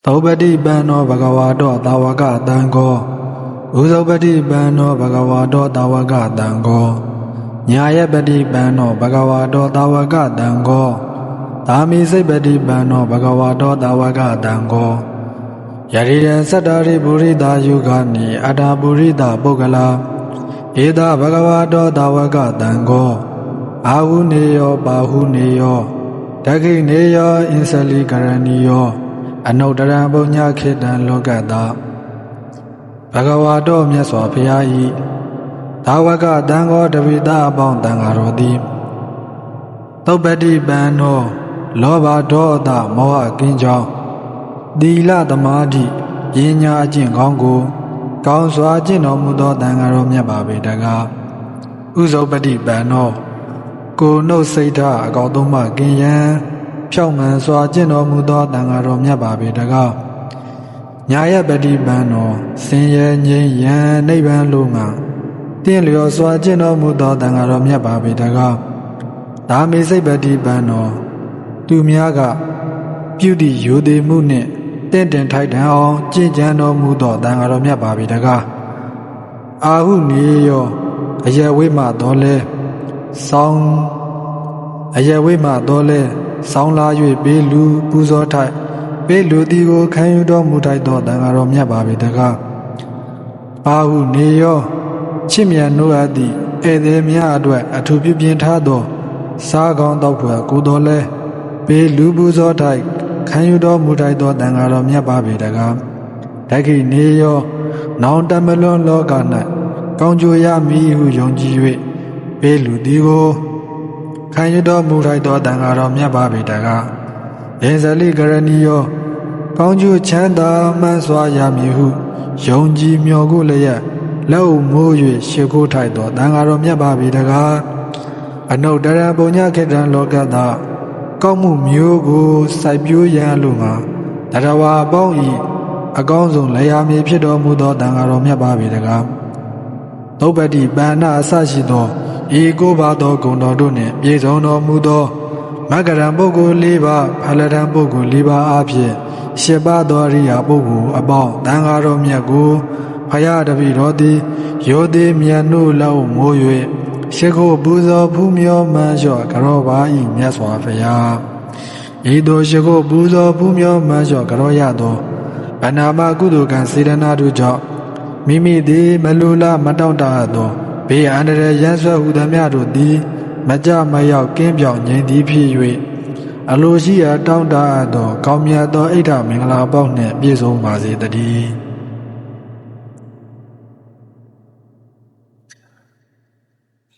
သောပတိပန္နောဘဂဝါတောသာဝကတံကောဥဇောပတိပန္နောဘဂဝါတောသာဝကတံကောညာယပတိပန္နောဘဂဝါတောသာဝကတံကောသာမိစိတ်ပတိပန္နောဘဂဝါတောသာဝကတံကောယရိယသတ္တရိပုရိတာယုဂာနိအတ္တပုရိတာပုဂ္ဂလာဧတဘဂဝါတောသာဝကတံကောအာဟုနေယောပါဟုနေယောဒခိနေယောအင်္စလိကရဏီယောအနုတ္တရံပုညခေတံလောကတာဘဂဝါတောမြတ်စွာဘုရား၏သာဝကတံကောတပိတာအပေါင်းတန်ဃာတော်သည်သုပ္ပတိပန္နောလောဘဒေါသမောဟကင်းကြောင်းသီလသမာဓိပညာအကျင့်ကောင်းကိုကောင်းစွာကျင့်တော်မူသောတန်ဃာတော်မြတ်ပါပေတကားဥဇောပတိပန္နောကိုနှုတ်စိတ်ဓာတ်အကောက်သုံးမှကင်းရန်ဖြောင့်မှန်စွာကျင့်တော်မူသောတန်ဃာတော်မြတ်ပါပေတကားညာယပတိပန္နောဆင်းရဲငြိမ်းရန်နိဗ္ဗာန်လိုငါတင့်လျော်စွာကျင့်တော်မူသောတန်ဃာတော်မြတ်ပါပေတကားသာမေစိတ်ပတိပန္နောသူများကပြုသည့်ရိုသေမှုနှင့်တင့်တယ်ထိုက်တန်အောင်ကျင့်ကြံတော်မူသောတန်ဃာတော်မြတ်ပါပေတကားအာဟုနေယောအယဝိမတော်လဲဆောင်းအယဝိမတော်လဲဆောင်းလာ၍ပေးလူပူဇော်ထိုက်ပေးလူသည်ကိုခံယူတော်မူထိုက်သောတန်ဃာတော်မြတ်ပါပေတကားအာဟုနေယောချစ်မြတ်နိုးအပ်သည့်ဧည့်သည်များအတွက်အထူးပြုပြင်ထားသောစားကောင်းတောက်ဖွယ်ကိုတော်လဲပေးလူပူဇော်ထိုက်ခံယူတော်မူထိုက်သောတန်ဃာတော်မြတ်ပါပေတကားဒက္ခိနေယောနောင်တမလွန်လောက၌ကောင်းကျိုးရမည်ဟုယုံကြည်၍ပေးလူသည်ကိုခံယူတော်မူထိုက်သောတန်ဃာတော်မြတ်ပါပေတကားအင်္စလိကရဏီယောကောင်းကျိုးချမ်းသာမှန်စွာရမည်ဟုယုံကြည်မျှော်ကိုလျက်လက်ဦးမိုး၍ရှေခိုးထိုက်သောတန်ဃာတော်မြတ်ပါပေတကားအနုတ္တရံပုညခေတံလောကတာကောင်းမှုမျိုးကိုစိုက်ပျိုးရန်လိုငါတရဝါအပေါင်းဤအကောင်းဆုံးလျာမည်ဖြစ်တော်မူသောတန်ဃာတော်မြတ်ပါပေတကားသုပ္ပတိပန္နအစရှိသောဤကိုးပါးသောဂုဏ်တော်တို့နှင့်ပြည့်စုံတော်မူသောမဂ္ဂရံပုဂ္ဂိုလ်၄ပါးဖလတံပုဂ္ဂိုလ်၄ပါးအားဖြင့်၈ပါးသောအရိယာပုဂ္ဂိုလ်အပေါင်းတန်ဃာတော်မြတ်ကိုဖယားတပည့်တော်သည်ယောသေးမြတ်နို့လောက်မိုး၍ရှိခိုးပူဇော်ဖူးမြော်မှန်လျှော့ကရောပါ၏မြတ်စွာဘုရားဤသို့ရှိခိုးပူဇော်ဖူးမြော်မှန်လျှော့ကရောရသောဗန္နာမကုသိုလ်ကံစေတနာတို့ကြောင့်မိမိသည်မလူလားမတောင့်တသောဘေးအန္တရာယ်ရန်ဆွဲဟူသည်များတို့သည်မကြမရောက်ကင်းပြောင်ငြိမ်သည်ဖြစ်၍အလိုရှိရာတောင့်တသောကောင်းမြတ်သောအိဋ္ဌမင်္ဂလာပေါင်းနှင့်ပြည့်စုံပါစေတည်း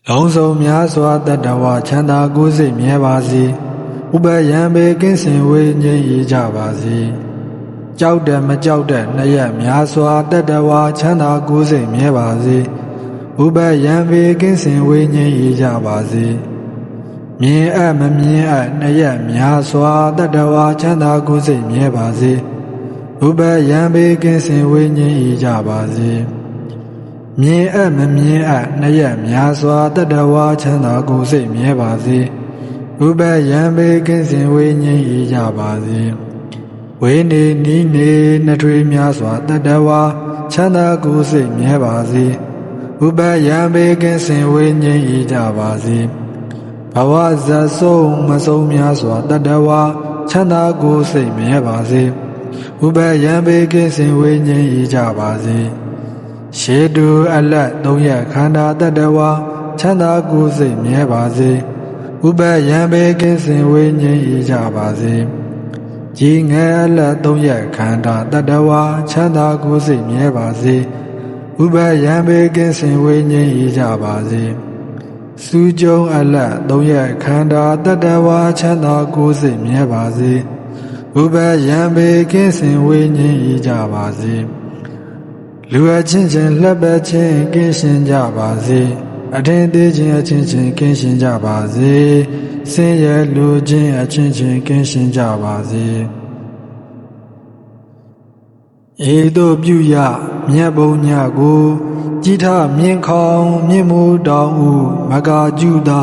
လုံးစုံများစွာတတ္တဝါချမ်းသာကိုယ်စိတ်မြဲပါစေဥပယံဘေကင်းစင်ဝေငြိမ်းရကြပါစေကြောက်တယ်မကြောက်တဲ့နှစ်ရက်များစွာတတ္တဝါချမ်းသာကိုယ်စိတ်မြဲပါစေဥပယံဘေကင်းစင်ဝေငြိမ်းရကြပါစေမြင်အပ်မမြင်အပ်နှစ်ရက်များစွာတတ္တဝါချမ်းသာကိုယ်စိတ်မြဲပါစေဥပယံဘေကင်းစင်ဝေငြိမ်းရကြပါစေမြင်အပ်မမြင်အပ်နှစ်ရက်များစွာတတ္တဝါချမ်းသာကိုယ်စိတ်မြဲပါစေဥပယံဘေကင်းစင်ဝေငြိမ်းရကြပါစေဝေနေနီးနေနှထွေးများစွာတတ္တဝါချမ်းသာကိုယ်စိတ်မြဲပါစေဥပယံဘေကင်းစင်ဝေငြိမ်းရကြပါစေဘဝဇတ်ဆုံးမဆုံးများစွာတတ္တဝါချမ်းသာကိုယ်စိတ်မြဲပါစေဥပယံဘေကင်းစင်ဝေငြိမ်းရကြပါစေရှေတုအလတ်သုံးရခန္ဓာတတ္တဝါချမ်းသာကိုယ်စိတ်မြဲပါစေဥပယံဘေကင်းစင်ဝေငြိမ်းရကြပါစေကြီးငယ်အလတ်သုံးရခန္ဓာတတ္တဝါချမ်းသာကိုယ်စိတ်မြဲပါစေဥပယံဘေကင်းစင်ဝေငြိမ်းရကြပါစေစုကြုံအလတ်သုံးရခန္ဓာတတ္တဝါချမ်းသာကိုယ်စိတ်မြဲပါစေဥပယံဘေကင်းစင်ဝေငြိမ်းရကြပါစေလူအချင်းချင်းလှပ်ပတ်ခြင်းကင်းရှင်းကြပါစေအထင်သေးခြင်းအချင်းချင်းကင်းရှင်းကြပါစေဆင်းရဲလူချင်းအချင်းချင်းကင်းရှင်းကြပါစေဧတုပြုရမြတ်ဘုံညကိုကြည်ထမြင့်ခေါင်မြင့်မှုတောင်ဥမကာကျုသာ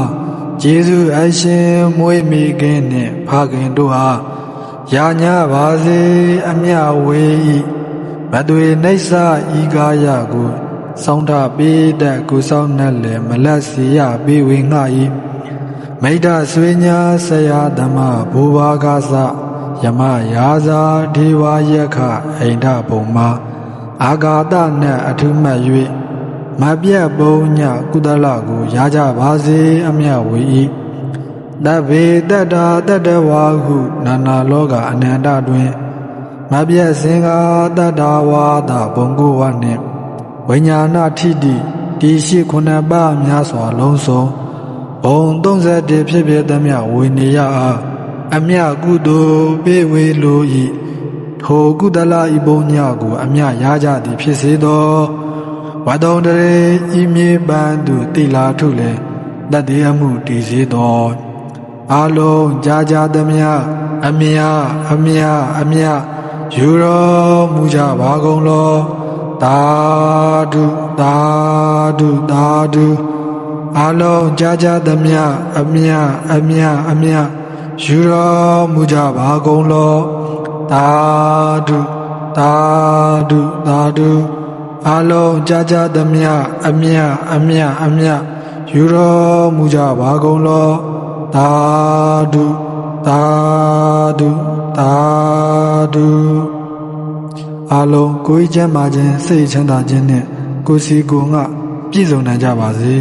ကျေးဇူးအရှင်မွေးမိခင်နှင့်ဖခင်တို့ဟာ ယာညာပါစေအမြဝေဤမသွေနှိစ္စဤကာယကိုစောင်းထပေးတတ်ကိုစောင်းနှက်လေမလက်စီရပေးဝေငှဤမိဒ္ဓဆွေညာဆရာဓမ္မဘူဘာကသယမယာဇာဒေဝယက္ခအိန္ဒဘုံမှာအာဂါတနှင့်အထုမှတ်၍မပြတ်ပုံညကုသလကိုရကြပါစေအမြဝေဤတဗ္ဗေတတ္တာတတ္တဝါဟုနာနာလောကအနန္တတွင်မပြတ်စင်္ဃာတတ္တဝါဒဘုံကိုဝနှင့်ဝိညာဏထိတိဒီရှိခုနှစ်ပါးများစွာလုံးစုံဘုံ31ဖြစ်ဖြစ်သမျှဝေနေရအားအမြကုသိုလ်ပေးဝေလို၏ထိုကုသလဤဘုံညကိုအမြရကြသည်ဖြစ်စေသောဝတ္တုံတရေဤမြေပန်းသူတိလာထုလည်းတတ်သေးအမှုတည်စေသောအလုံးကြာသမျှအမြယူတော်မူကြပါကုန်လောသာဓုသာဓုသာဓုအလုံးကြာသမျှအမြယူတော်မူကြပါကုန်လောသာဓုသာဓုသာဓုအလုံးကြာသမျှအမြယူတော်မူကြပါကုန်လောသာဓုသာဓုသာဓုအလုံးကိုယ်ချမ်းသာခြင်းစိတ်ချမ်းသာခြင်းနှင့်ကိုယ်စီကိုယ်ငှပြည့်စုံနိုင်ကြပါစေ